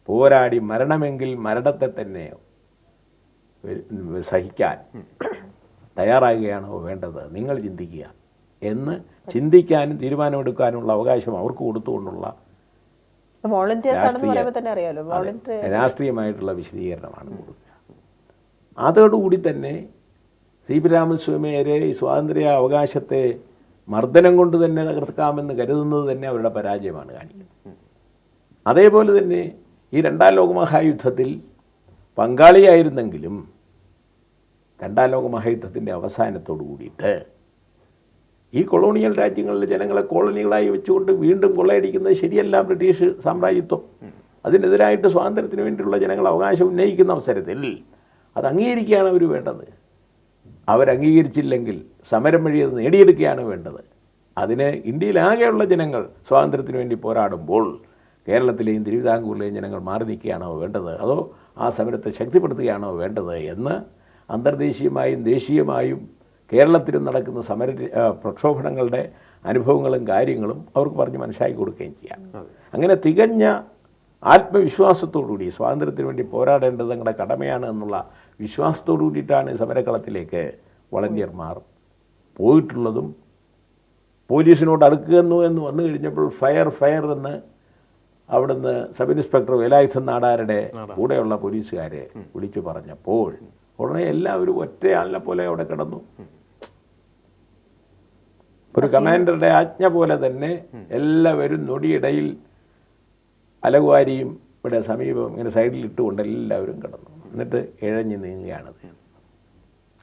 പോരാടി മരണമെങ്കിൽ മരണത്തെ തന്നെ സഹിക്കാൻ തയ്യാറാകുകയാണോ വേണ്ടത്? നിങ്ങൾ ചിന്തിക്കുക എന്ന് ചിന്തിക്കാനും തീരുമാനമെടുക്കാനുള്ള അവകാശം അവർക്ക് കൊടുത്തുകൊണ്ടുള്ള രാഷ്ട്രീയമായിട്ടുള്ള വിശദീകരണമാണ് കൊടുക്കുക. അതോടുകൂടി തന്നെ CP രാമസ്വാമിയെ ഈ സ്വാതന്ത്ര്യ അവകാശത്തെ മർദ്ദനം കൊണ്ട് തന്നെ തകർക്കാമെന്ന് കരുതുന്നത് തന്നെ അവരുടെ പരാജയമാണ് കാണിക്കുന്നത്. അതേപോലെ തന്നെ ഈ 2ാം ലോകമഹായുദ്ധത്തിൽ പങ്കാളിയായിരുന്നെങ്കിലും 2ാം ലോകമഹായുദ്ധത്തിൻ്റെ അവസാനത്തോടു കൂടിയിട്ട് ഈ കൊളോണിയൽ രാജ്യങ്ങളിലെ ജനങ്ങളെ കോളനികളായി വെച്ചുകൊണ്ട് വീണ്ടും കൊള്ളയടിക്കുന്നത് ശരിയല്ല, ബ്രിട്ടീഷ് സാമ്രാജ്യത്വം. അതിനെതിരായിട്ട് സ്വാതന്ത്ര്യത്തിന് വേണ്ടിയുള്ള ജനങ്ങൾ അവകാശം ഉന്നയിക്കുന്ന അവസരത്തിൽ അത് അംഗീകരിക്കുകയാണ് അവർ വേണ്ടത്. അവരംഗീകരിച്ചില്ലെങ്കിൽ സമരം വഴി അത് നേടിയെടുക്കുകയാണ് വേണ്ടത്. അതിന് ഇന്ത്യയിലാകെയുള്ള ജനങ്ങൾ സ്വാതന്ത്ര്യത്തിന് വേണ്ടി പോരാടുമ്പോൾ കേരളത്തിലെയും തിരുവിതാംകൂറിലെയും ജനങ്ങൾ മാറി നിൽക്കുകയാണോ വേണ്ടത്, അതോ ആ സമരത്തെ ശക്തിപ്പെടുത്തുകയാണോ വേണ്ടത് എന്ന് അന്തർദേശീയമായും ദേശീയമായും കേരളത്തിലും നടക്കുന്ന പ്രക്ഷോഭങ്ങളുടെ അനുഭവങ്ങളും കാര്യങ്ങളും അവർക്ക് പറഞ്ഞ് മനസ്സിലാക്കി കൊടുക്കുകയും ചെയ്യാം. അങ്ങനെ തികഞ്ഞ ആത്മവിശ്വാസത്തോടുകൂടി സ്വാതന്ത്ര്യത്തിന് വേണ്ടി പോരാടേണ്ടത് തങ്ങളുടെ കടമയാണ് എന്നുള്ള വിശ്വാസത്തോടു കൂടിയിട്ടാണ് സമരക്കളത്തിലേക്ക് വളണ്ടിയർമാർ പോയിട്ടുള്ളതും. പോലീസിനോട് അടുക്കുന്നു എന്ന് വന്നു കഴിഞ്ഞപ്പോൾ ഫയർ എന്ന് അവിടുന്ന് സബ് ഇൻസ്പെക്ടർ വേലായുധൻ നാടാരുടെ കൂടെയുള്ള പോലീസുകാരെ വിളിച്ചു പറഞ്ഞപ്പോൾ ഉടനെ എല്ലാവരും ഒറ്റയാളിനെ പോലെ അവിടെ കിടന്നു. ഒരു കമാൻഡറുടെ ആജ്ഞ പോലെ തന്നെ എല്ലാവരും നൊടിയിടയിൽ അലകുവാരിയും ഇവിടെ സമീപം ഇങ്ങനെ സൈഡിൽ ഇട്ടുകൊണ്ട് എല്ലാവരും കിടന്നു. എന്നിട്ട് ഇഴഞ്ഞു നീങ്ങുകയാണത്.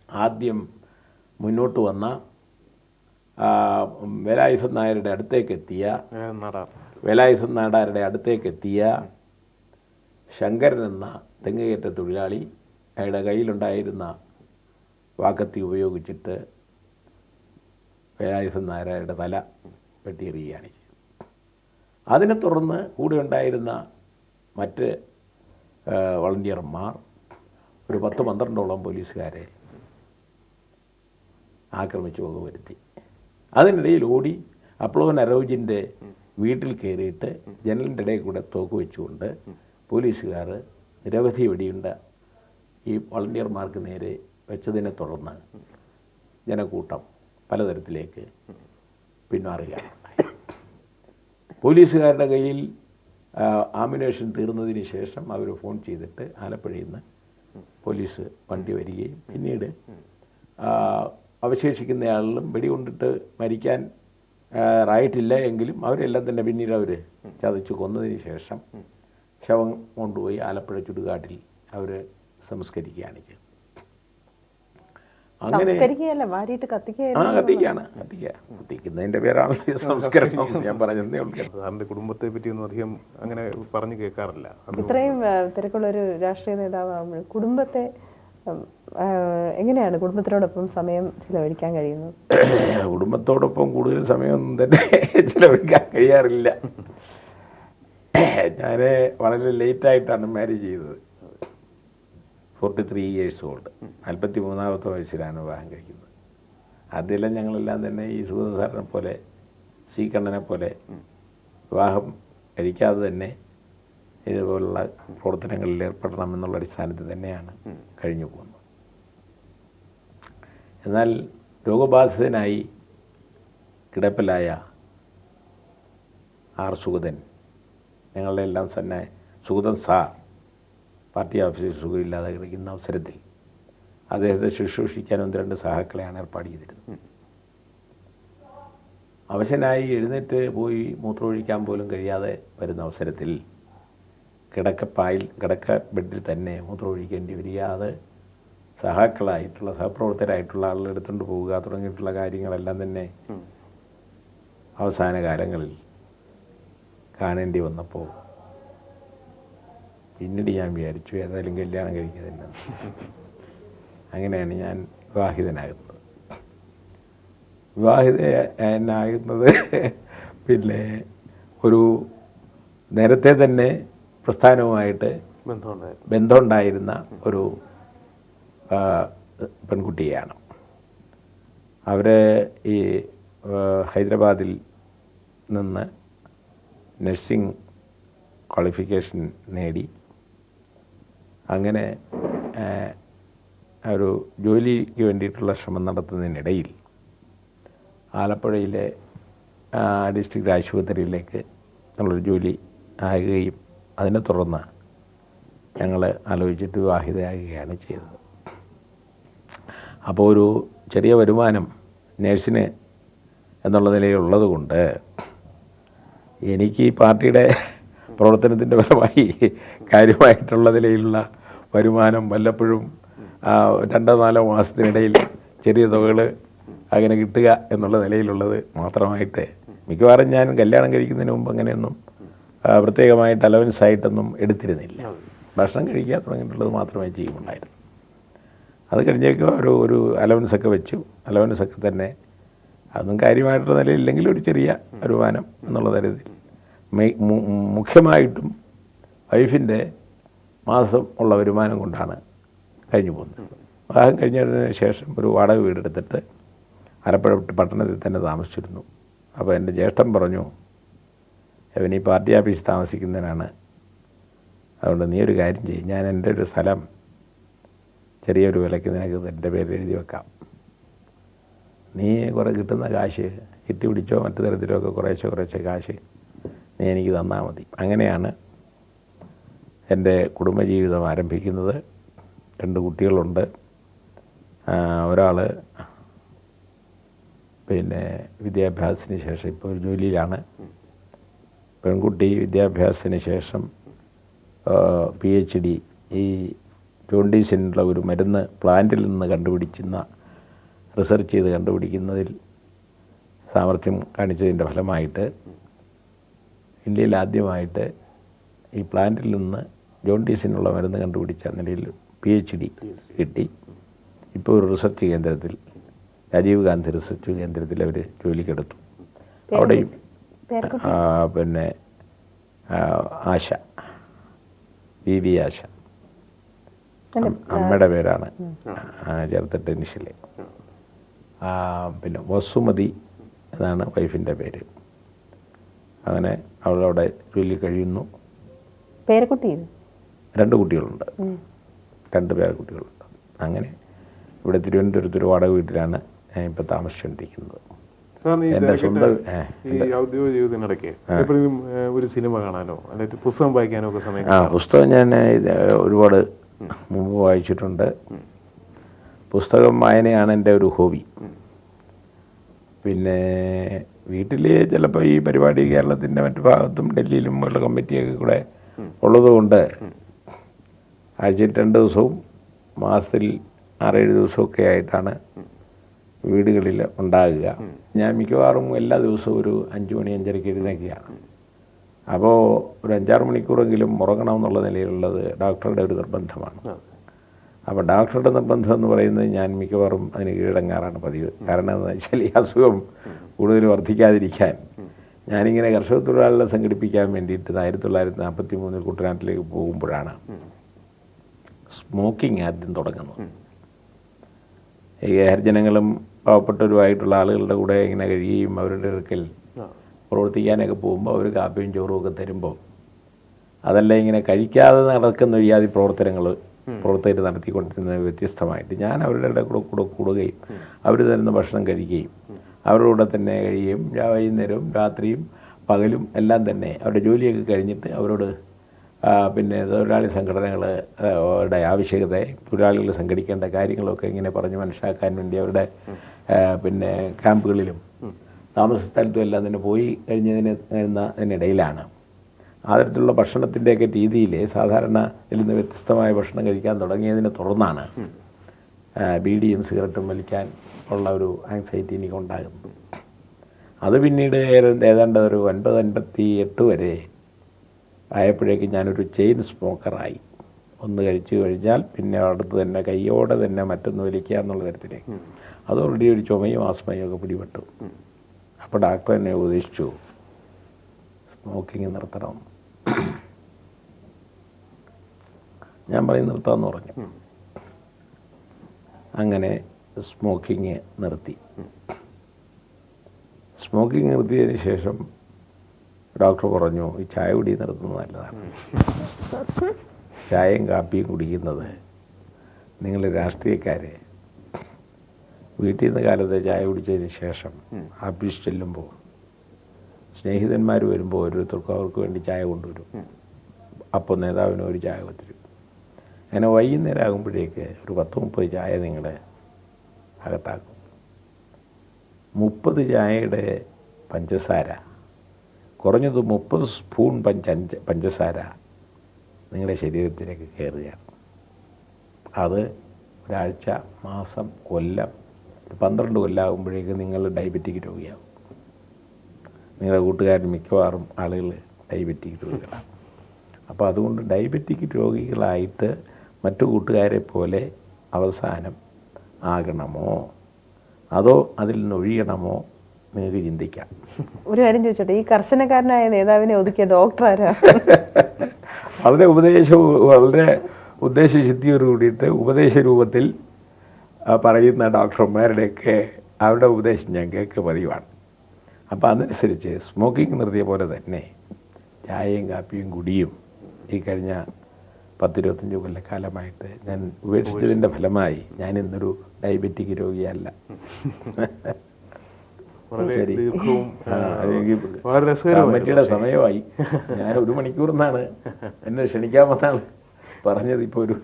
ആദ്യം മുന്നോട്ട് വന്ന വേലായുധൻ നായരുടെ അടുത്തേക്കെത്തിയ ശങ്കരൻ എന്ന തെങ്ങുകയറ്റ തൊഴിലാളി അയാളുടെ കയ്യിലുണ്ടായിരുന്ന വാക്കത്തി ഉപയോഗിച്ചിട്ട് വേലായുധൻ നായരുടെ തല വെട്ടിയെറിയുകയാണ് ചെയ്തത്. അതിനെ തുടർന്ന് കൂടെ ഉണ്ടായിരുന്ന മറ്റ് വളണ്ടിയർമാർ ഒരു 10-12ഓളം പോലീസുകാരെ ആക്രമിച്ച് വകവരുത്തി. അതിനിടയിൽ ഓടി അപ്ലോൻ അറോജിൻ്റെ വീട്ടിൽ കയറിയിട്ട് ജനലിൻ്റെ ഇടയിൽ കൂടെ തോക്ക് വെച്ചുകൊണ്ട് പോലീസുകാർ നിരവധി വെടിയുണ്ട ഈ വളണ്ടിയർമാർക്ക് നേരെ വെച്ചതിനെ തുടർന്ന് ജനക്കൂട്ടം പലതരത്തിലേക്ക് പിന്മാറുകയാണ്. പോലീസുകാരുടെ കയ്യിൽ ആമിനേഷൻ തീർന്നതിന് ശേഷം അവർ ഫോൺ ചെയ്തിട്ട് ആലപ്പുഴയിൽ നിന്ന് പോലീസ് വണ്ടി വരികയും പിന്നീട് അവശേഷിക്കുന്നയാളിലും വെടികൊണ്ടിട്ട് മരിക്കാൻ ആയിട്ടില്ല എങ്കിലും അവരെല്ലാം തന്നെ പിന്നീട് അവർ ചതച്ച് കൊന്നതിന് ശേഷം ശവം കൊണ്ടുപോയി ആലപ്പുഴ ചുടുകാട്ടിൽ അവർ സംസ്കരിക്കുകയാണ് ചെയ്തത്. അങ്ങനെ കത്തിക്കുന്നതിൻ്റെ പേരാണല്ലോ സംസ്കരണം. ഞാൻ പറഞ്ഞതേ ഉള്ളൂ. സാറിൻ്റെ കുടുംബത്തെ പറ്റിയൊന്നും അധികം അങ്ങനെ പറഞ്ഞു കേൾക്കാറില്ല. ഇത്രയും തിരക്കുള്ളൊരു രാഷ്ട്രീയ നേതാവാകുമ്പോൾ കുടുംബത്തെ എങ്ങനെയാണ് കുടുംബത്തിനോടൊപ്പം സമയം ചിലവഴിക്കാൻ കഴിയുന്നത്? കുടുംബത്തോടൊപ്പം കൂടുതൽ സമയമൊന്നും തന്നെ ചിലവഴിക്കാൻ കഴിയാറില്ല. ഞാൻ വളരെ ലേറ്റായിട്ടാണ് മാരേജ് ചെയ്തത്. 43 ഇയേഴ്സ് ഓൾഡ്. 43ാമത്തെ വയസ്സിലാണ് വിവാഹം കഴിക്കുന്നത്. ആദ്യമെല്ലാം ഞങ്ങളെല്ലാം തന്നെ ഈ സുഗത സാറിനെ പോലെ സി കണ്ണനെ പോലെ വിവാഹം കഴിക്കാതെ തന്നെ ഇതുപോലുള്ള പ്രവർത്തനങ്ങളിൽ ഏർപ്പെടണം എന്നുള്ള അടിസ്ഥാനത്തിൽ തന്നെയാണ് കഴിഞ്ഞു പോകുന്നത്. എന്നാൽ രോഗബാധിതനായി കിടപ്പിലായ ആർ സുഗതൻ, ഞങ്ങളുടെ എല്ലാം തന്നെ സുഗതൻ സാർ പാർട്ടി ഓഫീസിൽ സുഖമില്ലാതെ കിടക്കുന്ന അവസരത്തിൽ അദ്ദേഹത്തെ ശുശ്രൂഷിക്കാൻ 1-2 സഹാക്കളെയാണ് ഏർപ്പാട് ചെയ്തിരുന്നത്. അവശനായി എഴുന്നേറ്റ് പോയി മൂത്രമൊഴിക്കാൻ പോലും കഴിയാതെ വരുന്ന അവസരത്തിൽ കിടക്ക ബെഡിൽ തന്നെ മൂത്രമൊഴിക്കേണ്ടി വരികയാതെ സഹാക്കളായിട്ടുള്ള സഹപ്രവർത്തകരായിട്ടുള്ള ആളുകൾ എടുത്തുകൊണ്ട് പോവുക തുടങ്ങിയിട്ടുള്ള കാര്യങ്ങളെല്ലാം തന്നെ അവസാന കാലങ്ങളിൽ കാണേണ്ടി വന്നപ്പോൾ പിന്നീട് ഞാൻ വിചാരിച്ചു ഏതായാലും കല്യാണം കഴിക്കുന്നില്ല. അങ്ങനെയാണ് ഞാൻ വിവാഹിതനാകുന്നത്. വിവാഹിതനാകുന്നത് പിന്നെ ഒരു നേരത്തെ തന്നെ പ്രസ്ഥാനവുമായിട്ട് ബന്ധമുണ്ടായിരുന്ന ഒരു പെൺകുട്ടിയാണ്. അവർ ഈ ഹൈദരാബാദിൽ നിന്ന് നഴ്സിംഗ് ക്വാളിഫിക്കേഷൻ നേടി അങ്ങനെ ഒരു ജോലിക്ക് വേണ്ടിയിട്ടുള്ള ശ്രമം നടത്തുന്നതിനിടയിൽ ആലപ്പുഴയിലെ ഡിസ്ട്രിക്റ്റ് ആശുപത്രിയിലേക്ക് ഉള്ളൊരു ജോലി ആകുകയും അതിനെ തുടർന്ന് ഞങ്ങൾ ആലോചിച്ചിട്ട് വിവാഹിതയാകുകയാണ് ചെയ്തത്. അപ്പോൾ ഒരു ചെറിയ വരുമാനം നേഴ്സിന് എന്നുള്ള നിലയിലുള്ളത് കൊണ്ട് എനിക്ക് ഈ പാർട്ടിയുടെ പ്രവർത്തനത്തിൻ്റെ ഫലമായി കാര്യമായിട്ടുള്ള നിലയിലുള്ള വരുമാനം വല്ലപ്പോഴും 2-4 മാസത്തിനിടയിൽ ചെറിയ തുകകൾ അങ്ങനെ കിട്ടുക എന്നുള്ള നിലയിലുള്ളത് മാത്രമായിട്ട് മിക്കവാറും ഞാൻ കല്യാണം കഴിക്കുന്നതിന് മുമ്പ് അങ്ങനെയൊന്നും പ്രത്യേകമായിട്ട് അലവൻസ് ആയിട്ടൊന്നും എടുത്തിരുന്നില്ല. ഭക്ഷണം കഴിക്കുക തുടങ്ങിയിട്ടുള്ളത് മാത്രമേ ചെയ്യുന്നുണ്ടായിരുന്നു. അത് കഴിഞ്ഞേക്ക് ഒരു അലവൻസൊക്കെ വെച്ചു. അലവൻസൊക്കെ തന്നെ അതൊന്നും കാര്യമായിട്ടുള്ള നിലയില്ലെങ്കിൽ ഒരു ചെറിയ വരുമാനം എന്നുള്ള തരത്തിൽ മുഖ്യമായിട്ടും വൈഫിൻ്റെ മാസം ഉള്ള വരുമാനം കൊണ്ടാണ് കഴിഞ്ഞു പോകുന്നത്. വിവാഹം കഴിഞ്ഞതിന് ശേഷം ഒരു വാടക വീടെടുത്തിട്ട് ആലപ്പുഴ പട്ടണത്തിൽ തന്നെ താമസിച്ചിരുന്നു. അപ്പോൾ എൻ്റെ ജ്യേഷ്ഠൻ പറഞ്ഞു, അവൻ ഈ പാർട്ടി ഓഫീസ് താമസിക്കുന്നതിനാണ്, അതുകൊണ്ട് നീ ഒരു കാര്യം ചെയ്യും, ഞാൻ എൻ്റെ ഒരു സ്ഥലം ചെറിയൊരു വിലയ്ക്ക് നിനക്ക് എൻ്റെ പേരിൽ എഴുതി വെക്കാം, നീ കുറേ കിട്ടുന്ന കാശ് ചിട്ടി പിടിച്ചോ മറ്റു തരത്തിലൊക്കെ കുറേശ്ശെ കാശ് നീ എനിക്ക് തന്നാൽ മതി. അങ്ങനെയാണ് എൻ്റെ കുടുംബജീവിതം ആരംഭിക്കുന്നത്. 2 കുട്ടികളുണ്ട്. ഒരാൾ പിന്നെ വിദ്യാഭ്യാസത്തിന് ശേഷം ഇപ്പോൾ ഒരു ജോലിയിലാണ്. പെൺകുട്ടി വിദ്യാഭ്യാസത്തിന് ശേഷം PhD ഈ ജോണ്ടീസിനുള്ള ഒരു മരുന്ന് പ്ലാന്റിൽ നിന്ന് റിസർച്ച് ചെയ്ത് കണ്ടുപിടിക്കുന്നതിൽ സാമർഥ്യം കാണിച്ചതിൻ്റെ ഫലമായിട്ട് ഇന്ത്യയിൽ ആദ്യമായിട്ട് ഈ പ്ലാന്റിൽ നിന്ന് ജോണ്ടീസിനുള്ള മരുന്ന് കണ്ടുപിടിച്ച നിലയിൽ PhD കിട്ടി. ഇപ്പോൾ ഒരു റിസർച്ച് കേന്ദ്രത്തിൽ, രാജീവ് ഗാന്ധി റിസർച്ച് കേന്ദ്രത്തിൽ അവർ ജോലിക്കെടുത്തു. അവിടെയും പിന്നെ ആശ, VV ആശ, അമ്മയുടെ പേരാണ് ചേർത്തിട്ട് ഇനിഷ്യലി. പിന്നെ വസുമതി എന്നാണ് വൈഫിൻ്റെ പേര്. അങ്ങനെ അവളവിടെ ജോലി കഴിയുന്നു. 2 കുട്ടികളുണ്ട്, 2 പേരക്കുട്ടികളുണ്ട്. അങ്ങനെ ഇവിടെ തിരുവനന്തപുരത്തൊരു വാടക വീട്ടിലാണ് ഞാൻ ഇപ്പോൾ താമസിച്ചുകൊണ്ടിരിക്കുന്നത്. എൻ്റെ സ്വന്തം ഈ ഔദ്യോഗിക ജീവിതത്തിനിടയ്ക്ക് എപ്പോഴും ഒരു സിനിമ കാണാനോ അല്ലെങ്കിൽ പുസ്തകം വായിക്കാനോ ഒക്കെ സമയം? പുസ്തകം ഞാൻ ഒരുപാട് മുമ്പ് വായിച്ചിട്ടുണ്ട്. പുസ്തകം വായനയാണ് എൻ്റെ ഒരു ഹോബി. പിന്നെ വീട്ടിൽ ചിലപ്പോൾ ഈ പരിപാടി കേരളത്തിൻ്റെ മറ്റു ഭാഗത്തും ഡൽഹിയിലും ഉള്ള കമ്മിറ്റിയൊക്കെ കൂടെ ഉള്ളതുകൊണ്ട് ആഴ്ചയിൽ 2 ദിവസവും മാസത്തിൽ 6-7 ദിവസമൊക്കെ ആയിട്ടാണ് വീടുകളിൽ ഉണ്ടാകുക. ഞാൻ മിക്കവാറും എല്ലാ ദിവസവും ഒരു 5 മണി 5:30 എഴുന്നേൽക്കുകയാണ്. അപ്പോൾ ഒരു 5-6 മണിക്കൂറെങ്കിലും ഉറങ്ങണമെന്നുള്ള നിലയിലുള്ളത് ഡോക്ടറുടെ ഒരു നിർബന്ധമാണ്. അപ്പോൾ ഡോക്ടറുടെ നിർബന്ധം എന്ന് പറയുന്നത് ഞാൻ മിക്കവാറും അതിന് കീഴടങ്ങാറാണ് പതിവ്. കാരണം എന്താണെന്ന് വെച്ചാൽ ഈ അസുഖം കൂടുതൽ വർദ്ധിക്കാതിരിക്കാൻ ഞാനിങ്ങനെ കർഷക തൊഴിലാളികളെ സംഘടിപ്പിക്കാൻ വേണ്ടിയിട്ട് 1943 കുട്ടനാട്ടിലേക്ക് പോകുമ്പോഴാണ് സ്മോക്കിംഗ് ആദ്യം തുടങ്ങുന്നത്. ഈ ഹരിജനങ്ങളും പാവപ്പെട്ടവരുമായിട്ടുള്ള ആളുകളുടെ കൂടെ ഇങ്ങനെ കഴിയുകയും അവരുടെ അടുക്കൽ പ്രവർത്തിക്കാനൊക്കെ പോകുമ്പോൾ അവർ കാപ്പിയും ചോറും ഒക്കെ തരുമ്പോൾ അതെല്ലാം ഇങ്ങനെ കഴിക്കാതെ നടക്കുന്ന വ്യാധി പ്രവർത്തകർ നടത്തിക്കൊണ്ടിരുന്നത് വ്യത്യസ്തമായിട്ട് ഞാൻ അവരുടെ കൂടെ കൂടുകയും അവർ തരുന്ന ഭക്ഷണം കഴിക്കുകയും അവരുടെ കൂടെ തന്നെ കഴിയുകയും വൈകുന്നേരവും രാത്രിയും പകലും എല്ലാം തന്നെ അവരുടെ ജോലിയൊക്കെ കഴിഞ്ഞിട്ട് അവരോട് പിന്നെ തൊഴിലാളി സംഘടനകളുടെ ആവശ്യകത, തൊഴിലാളികൾ സംഘടിക്കേണ്ട കാര്യങ്ങളൊക്കെ ഇങ്ങനെ പറഞ്ഞ് മനസ്സിലാക്കാൻ വേണ്ടി അവരുടെ പിന്നെ ക്യാമ്പുകളിലും താമസ സ്ഥലത്തും എല്ലാം തന്നെ പോയി കഴിഞ്ഞതിനിടയിലാണ് ആ തരത്തിലുള്ള ഭക്ഷണത്തിൻ്റെയൊക്കെ രീതിയിൽ സാധാരണ ഇതിൽ നിന്ന് വ്യത്യസ്തമായ ഭക്ഷണം കഴിക്കാൻ തുടങ്ങിയതിനെ തുടർന്നാണ് ബീഡിയും സിഗരറ്റും വലിക്കാൻ ഉള്ള ഒരു ആങ്സൈറ്റി എനിക്കുണ്ടാകുന്നു. അത് പിന്നീട് ഏതാണ്ട് ഒരു 59-58 വരെ ആയപ്പോഴേക്കും ഞാനൊരു ചെയിൻ സ്മോക്കറായി. ഒന്ന് കഴിച്ചു കഴിഞ്ഞാൽ പിന്നെ അടുത്ത് തന്നെ കയ്യോടെ തന്നെ മറ്റൊന്ന് വലിക്കുക എന്നുള്ള തരത്തിലേക്ക് അതോടുകൂടി ഒരു ചുമയും ആസ്മയും ഒക്കെ പിടിപെട്ടു. അപ്പോൾ ഡോക്ടർ എന്നെ ഉപദേശിച്ചു സ്മോക്കിങ് നിർത്തണം. ഞാൻ പറയും നിർത്താമെന്ന് പറഞ്ഞു. അങ്ങനെ സ്മോക്കിങ് നിർത്തി. സ്മോക്കിങ് നിർത്തിയതിന് ശേഷം ഡോക്ടർ പറഞ്ഞു ഈ ചായ കുടി നിർത്തുന്നത് നല്ലതാണ്. ചായയും കാപ്പിയും കുടിക്കുന്നത് നിങ്ങൾ രാഷ്ട്രീയക്കാർ വീട്ടിൽ നിന്ന് കാലത്തെ ചായ കുടിച്ചതിന് ശേഷം ഓഫീസ് ചെല്ലുമ്പോൾ സ്നേഹിതന്മാർ വരുമ്പോൾ ഓരോരുത്തർക്കും അവർക്ക് വേണ്ടി ചായ കൊണ്ടുവരും. അപ്പോൾ നേതാവിന് ഒരു ചായ കൊണ്ടുവരും. അങ്ങനെ വൈകുന്നേരം ആകുമ്പോഴേക്ക് ഒരു 10-30 ചായ നിങ്ങളുടെ അകത്താക്കും. 30 ചായയുടെ പഞ്ചസാര, കുറഞ്ഞത് 30 സ്പൂൺ പഞ്ചസാര നിങ്ങളുടെ ശരീരത്തിലേക്ക് കയറുകയാണ്. അത് ഒരാഴ്ച, മാസം, കൊല്ലം, 12 കൊല്ലമാകുമ്പോഴേക്ക് നിങ്ങൾ ഡയബറ്റിക് രോഗിയാകും. നിങ്ങളുടെ കൂട്ടുകാരിൽ മിക്കവാറും ആളുകൾ ഡയബറ്റിക് രോഗികളാണ്. അപ്പോൾ അതുകൊണ്ട് ഡയബറ്റിക് രോഗികളായിട്ട് മറ്റു കൂട്ടുകാരെ പോലെ അവസാനം ആകണമോ അതോ അതിൽ നിന്നൊഴിയണമോ നിങ്ങൾക്ക് ചിന്തിക്കാം. ഒരു കാര്യം ചോദിച്ചോട്ടെ, ഈ കർശനക്കാരനായ നേതാവിനെ ഒതുക്കിയ ഡോക്ടർ ആരാ? വളരെ ഉദ്ദേശശുദ്ധിയോട് കൂടിയിട്ട് ഉപദേശ രൂപത്തിൽ പറയുന്ന ഡോക്ടർമാരുടെയൊക്കെ അവരുടെ ഉപദേശം ഞങ്ങൾക്ക് പതിവാണ്. അപ്പോൾ അതനുസരിച്ച് സ്മോക്കിംഗ് നിർത്തിയ പോലെ തന്നെ ചായയും കാപ്പിയും കുടിയും ഈ കഴിഞ്ഞ 10-25 കൊല്ലക്കാലമായിട്ട് ഞാൻ ഉപേക്ഷിച്ചതിൻ്റെ ഫലമായി ഞാൻ ഇന്നൊരു ഡയബറ്റിക് രോഗിയല്ല. കമ്മിറ്റിയുടെ സമയമായി. ഞാൻ 1 മണിക്കൂർ എന്നാണ് എന്നെ ക്ഷണിക്കാമെന്നാണ് പറഞ്ഞത്. ഇപ്പോൾ ഒരു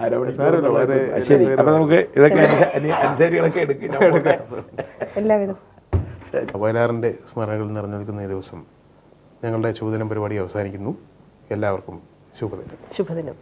അരമണിക്കൂർ. ശരി, അപ്പം നമുക്ക് ഇതൊക്കെ അനുസരികളൊക്കെ എടുക്കും. എല്ലാവിധം വയലാറിൻ്റെ സ്മരണകൾ നിറഞ്ഞു നിൽക്കുന്ന ഈ ദിവസം ഞങ്ങളുടെ ചോദ്യം പരിപാടി അവസാനിക്കുന്നു. എല്ലാവർക്കും ശുഭദിനം. ശുഭദിനം.